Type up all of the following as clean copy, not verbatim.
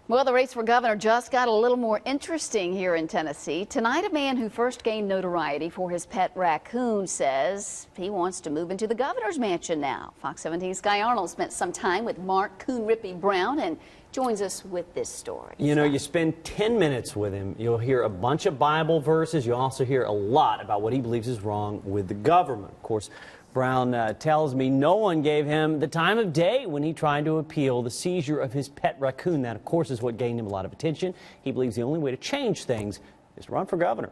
Well, the race for governor just got a little more interesting here in Tennessee. Tonight, a man who first gained notoriety for his pet raccoon says he wants to move into the governor's mansion now. Fox 17's Sky Arnold spent some time with Mark Coon Rippy Brown and joins us with this story. You know, you spend 10 minutes with him, you'll hear a bunch of Bible verses. You'll also hear a lot about what he believes is wrong with the government. Of course, Brown tells me no one gave him the time of day when he tried to appeal the seizure of his pet raccoon. That, of course, is what gained him a lot of attention. He believes the only way to change things is to run for governor.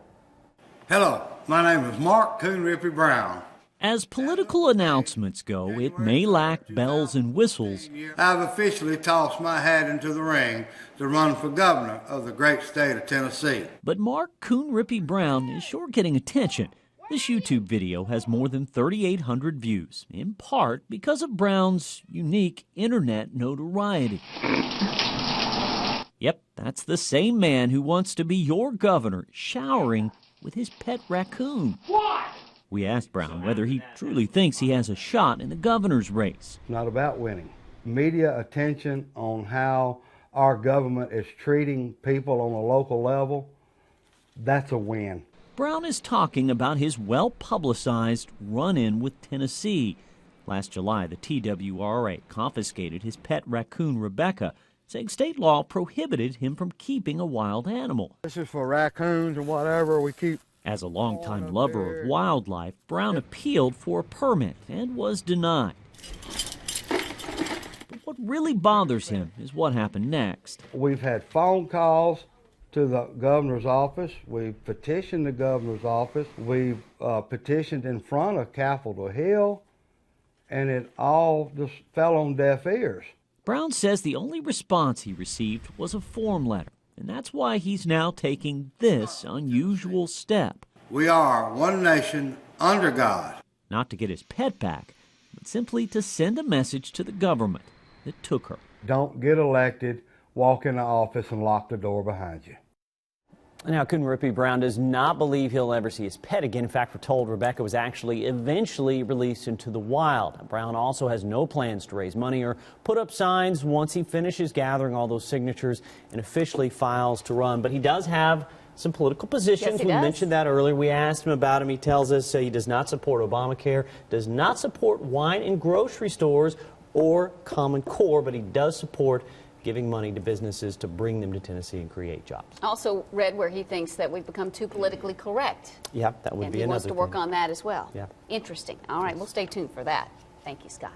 Hello, my name is Mark Coon Rippy Brown. As political announcements go, it may lack bells and whistles. I've officially tossed my hat into the ring to run for governor of the great state of Tennessee. But Mark Coon Rippy Brown is sure getting attention. This YouTube video has more than 3,800 views, in part because of Brown's unique internet notoriety. Yep, that's the same man who wants to be your governor, showering with his pet raccoon. What? We asked Brown whether he truly thinks he has a shot in the governor's race. It's not about winning. Media attention on how our government is treating people on a local level, that's a win. Brown is talking about his well-publicized run-in with Tennessee. Last July, the TWRA confiscated his pet raccoon, Rebecca, saying state law prohibited him from keeping a wild animal. This is for raccoons or whatever we keep. As a longtime lover of wildlife, Brown appealed for a permit and was denied. But what really bothers him is what happened next. We've had phone calls to the governor's office. We've petitioned the governor's office. We've petitioned in front of Capitol Hill, and it all just fell on deaf ears. Brown says the only response he received was a form letter, and that's why he's now taking this unusual step. We are one nation under God. Not to get his pet back, but simply to send a message to the government that took her. Don't get elected, walk in the office, and lock the door behind you. Now, Coon Rippy Brown does not believe he'll ever see his pet again. In fact, we're told Rebecca was actually eventually released into the wild. Brown also has no plans to raise money or put up signs once he finishes gathering all those signatures and officially files to run. But he does have some political positions. Yes, we mentioned that earlier. We asked him about him. He tells us he does not support Obamacare, does not support wine and grocery stores or Common Core, but he does support giving money to businesses to bring them to Tennessee and create jobs. Also read where he thinks that we've become too politically correct. Yeah, that would be another thing. And he wants to work on that as well. Yeah. Interesting. All right, we'll stay tuned for that. Thank you, Scott.